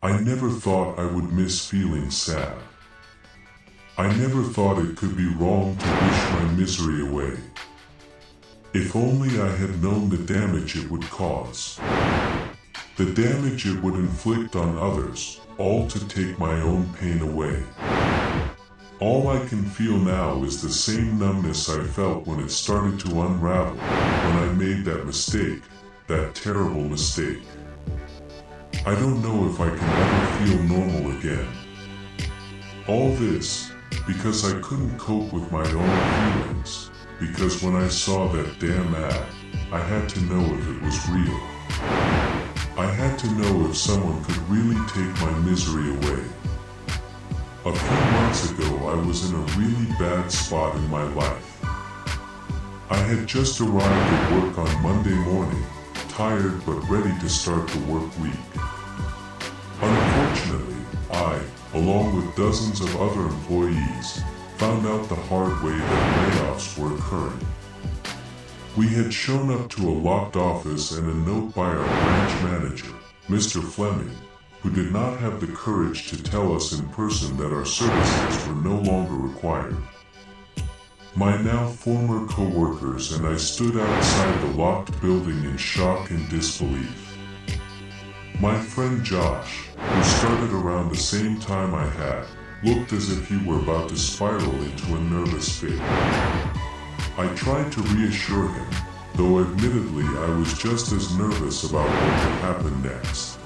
I never thought I would miss feeling sad. I never thought it could be wrong to wish my misery away. If only I had known the damage it would cause. The damage it would inflict on others, all to take my own pain away. All I can feel now is the same numbness I felt when it started to unravel, when I made that mistake, that terrible mistake. I don't know if I can ever feel normal again. All this, because I couldn't cope with my own feelings, because when I saw that damn ad, I had to know if it was real. I had to know if someone could really take my misery away. A few months ago, I was in a really bad spot in my life. I had just arrived at work on Monday morning, tired but ready to start the work week. Unfortunately, I, along with dozens of other employees, found out the hard way that layoffs were occurring. We had shown up to a locked office and a note by our branch manager, Mr. Fleming, who did not have the courage to tell us in person that our services were no longer required. My now former co-workers and I stood outside the locked building in shock and disbelief. My friend Josh, who started around the same time I had, looked as if he were about to spiral into a nervous fit. I tried to reassure him, though admittedly I was just as nervous about what would happen next.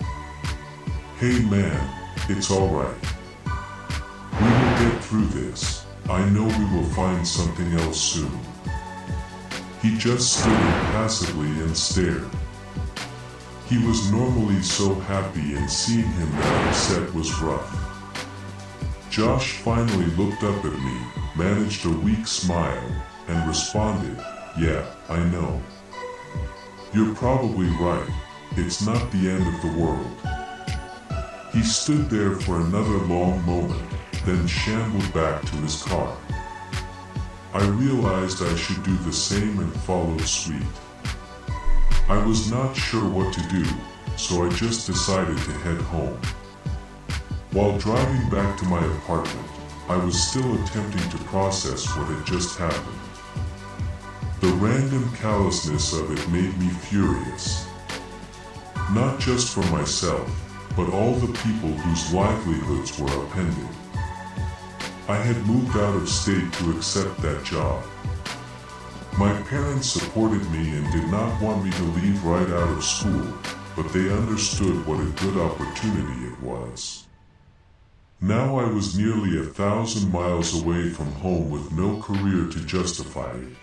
Hey man, it's alright. We will get through this. I know we will find something else soon. He just stood impassively and stared. He was normally so happy, and seeing him that upset was rough. Josh finally looked up at me, managed a weak smile, and responded, "Yeah, I know. You're probably right. It's not the end of the world." He stood there for another long moment, then shambled back to his car. I realized I should do the same and follow suit. I was not sure what to do, so I just decided to head home. While driving back to my apartment, I was still attempting to process what had just happened. The random callousness of it made me furious. Not just for myself, but all the people whose livelihoods were upended. I had moved out of state to accept that job. My parents supported me and did not want me to leave right out of school, but they understood what a good opportunity it was. Now I was nearly 1,000 miles away from home with no career to justify it.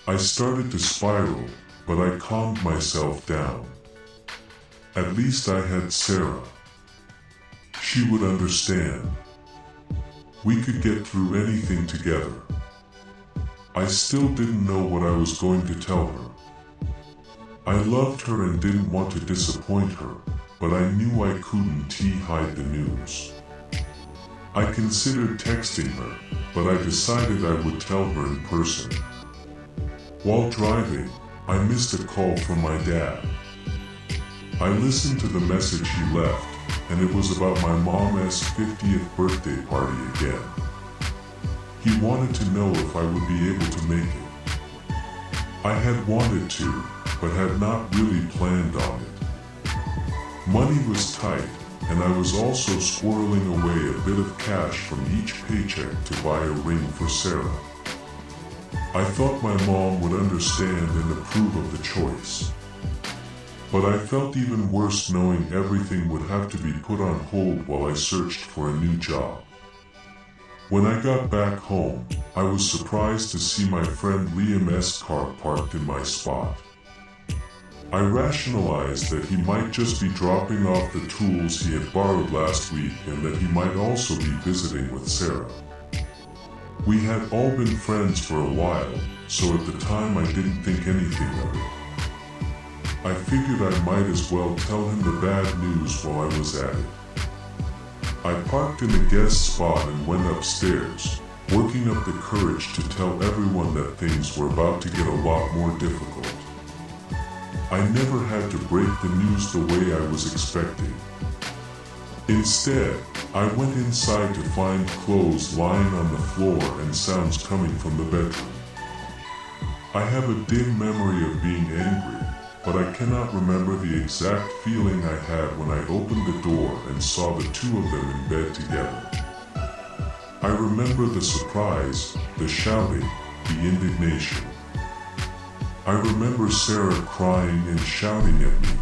I started to spiral, but I calmed myself down. At least I had Sarah. She would understand. We could get through anything together. I still didn't know what I was going to tell her. I loved her and didn't want to disappoint her, but I knew I couldn't hide the news. I considered texting her, but I decided I would tell her in person. While driving, I missed a call from my dad. I listened to the message he left, and it was about my mom's 50th birthday party again. He wanted to know if I would be able to make it. I had wanted to, but had not really planned on it. Money was tight, and I was also squirreling away a bit of cash from each paycheck to buy a ring for Sarah. I thought my mom would understand and approve of the choice. But I felt even worse knowing everything would have to be put on hold while I searched for a new job. When I got back home, I was surprised to see my friend Liam's car parked in my spot. I rationalized that he might just be dropping off the tools he had borrowed last week and that he might also be visiting with Sarah. We had all been friends for a while, so at the time I didn't think anything of it. I figured I might as well tell him the bad news while I was at it. I parked in the guest spot and went upstairs, working up the courage to tell everyone that things were about to get a lot more difficult. I never had to break the news the way I was expecting. Instead, I went inside to find clothes lying on the floor and sounds coming from the bedroom. I have a dim memory of being angry, but I cannot remember the exact feeling I had when I opened the door and saw the two of them in bed together. I remember the surprise, the shouting, the indignation. I remember Sarah crying and shouting at me,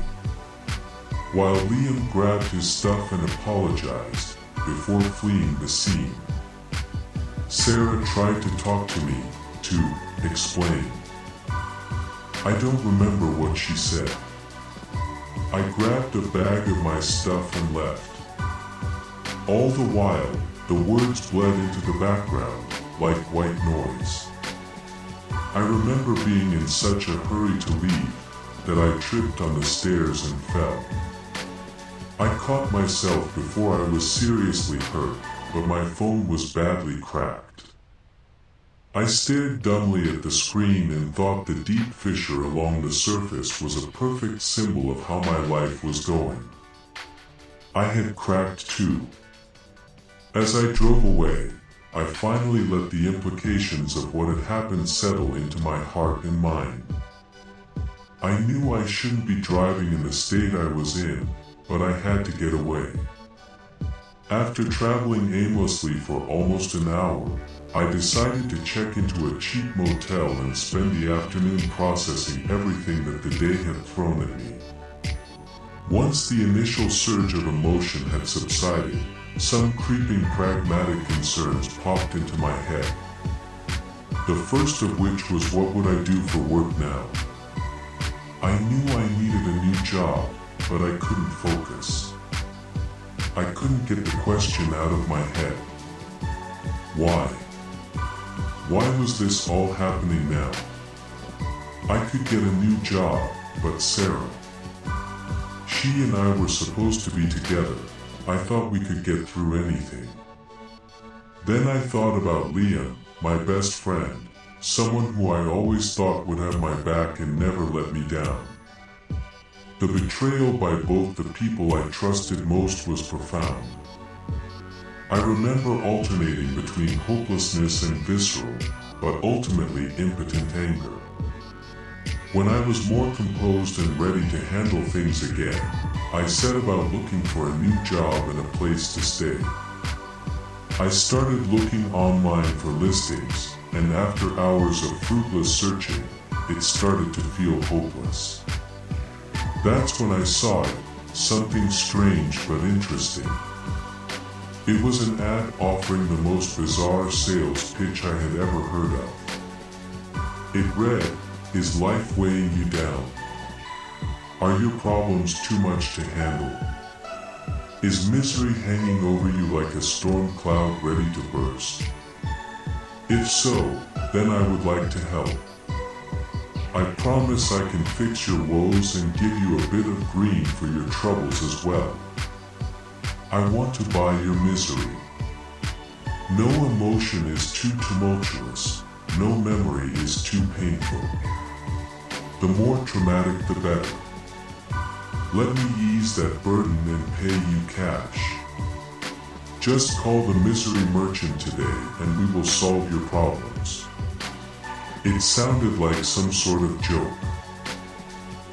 while Liam grabbed his stuff and apologized before fleeing the scene. Sarah tried to talk to me, to explain. I don't remember what she said. I grabbed a bag of my stuff and left. All the while, the words bled into the background like white noise. I remember being in such a hurry to leave that I tripped on the stairs and fell. I caught myself before I was seriously hurt, but my phone was badly cracked. I stared dumbly at the screen and thought the deep fissure along the surface was a perfect symbol of how my life was going. I had cracked too. As I drove away, I finally let the implications of what had happened settle into my heart and mind. I knew I shouldn't be driving in the state I was in, but I had to get away. After traveling aimlessly for almost an hour, I decided to check into a cheap motel and spend the afternoon processing everything that the day had thrown at me. Once the initial surge of emotion had subsided, some creeping pragmatic concerns popped into my head. The first of which was, what would I do for work now? I knew I needed a new job, but I couldn't focus. I couldn't get the question out of my head. Why? Why was this all happening now? I could get a new job, but Sarah. She and I were supposed to be together. I thought we could get through anything. Then I thought about Liam, my best friend, someone who I always thought would have my back and never let me down. The betrayal by both the people I trusted most was profound. I remember alternating between hopelessness and visceral, but ultimately impotent anger. When I was more composed and ready to handle things again, I set about looking for a new job and a place to stay. I started looking online for listings, and after hours of fruitless searching, it started to feel hopeless. That's when I saw it, something strange but interesting. It was an ad offering the most bizarre sales pitch I had ever heard of. It read, "Is life weighing you down? Are your problems too much to handle? Is misery hanging over you like a storm cloud ready to burst? If so, then I would like to help. I promise I can fix your woes and give you a bit of green for your troubles as well. I want to buy your misery. No emotion is too tumultuous, no memory is too painful. The more traumatic the better. Let me ease that burden and pay you cash. Just call the misery merchant today and we will solve your problems." It sounded like some sort of joke.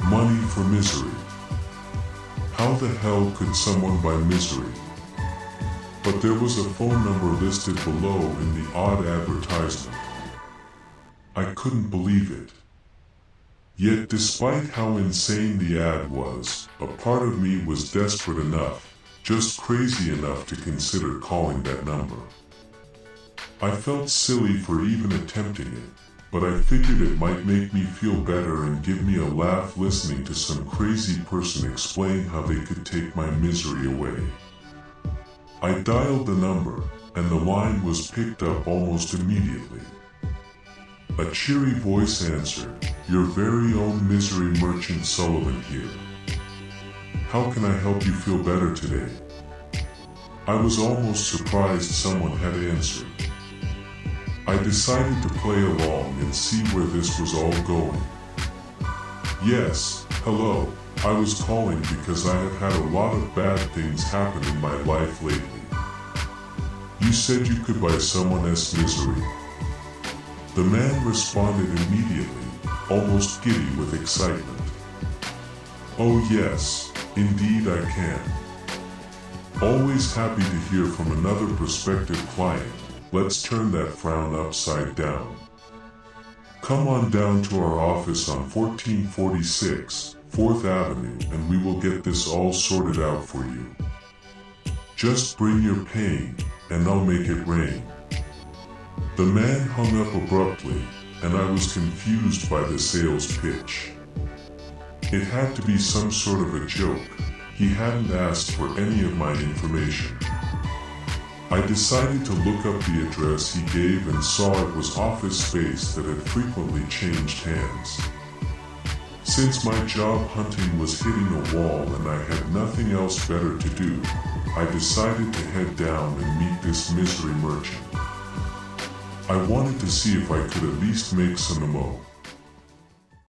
Money for misery. How the hell could someone buy misery? But there was a phone number listed below in the odd advertisement. I couldn't believe it. Yet despite how insane the ad was, a part of me was desperate enough, just crazy enough to consider calling that number. I felt silly for even attempting it, but I figured it might make me feel better and give me a laugh listening to some crazy person explain how they could take my misery away. I dialed the number, and the line was picked up almost immediately. A cheery voice answered, "Your very own misery merchant Sullivan here. How can I help you feel better today?" I was almost surprised someone had answered. I decided to play along and see where this was all going. "Yes, hello, I was calling because I have had a lot of bad things happen in my life lately. You said you could buy someone's misery. The man responded immediately, almost giddy with excitement. Oh yes, indeed I can. Always happy to hear from another prospective client. Let's turn that frown upside down. Come on down to our office on 1446 4th Avenue and we will get this all sorted out for you. Just bring your pain, and I'll make it rain. The man hung up abruptly, and I was confused by the sales pitch. It had to be some sort of a joke. He hadn't asked for any of my information. I decided to look up the address he gave and saw it was office space that had frequently changed hands. Since my job hunting was hitting a wall and I had nothing else better to do, I decided to head down and meet this misery merchant. I wanted to see if I could at least make some mo.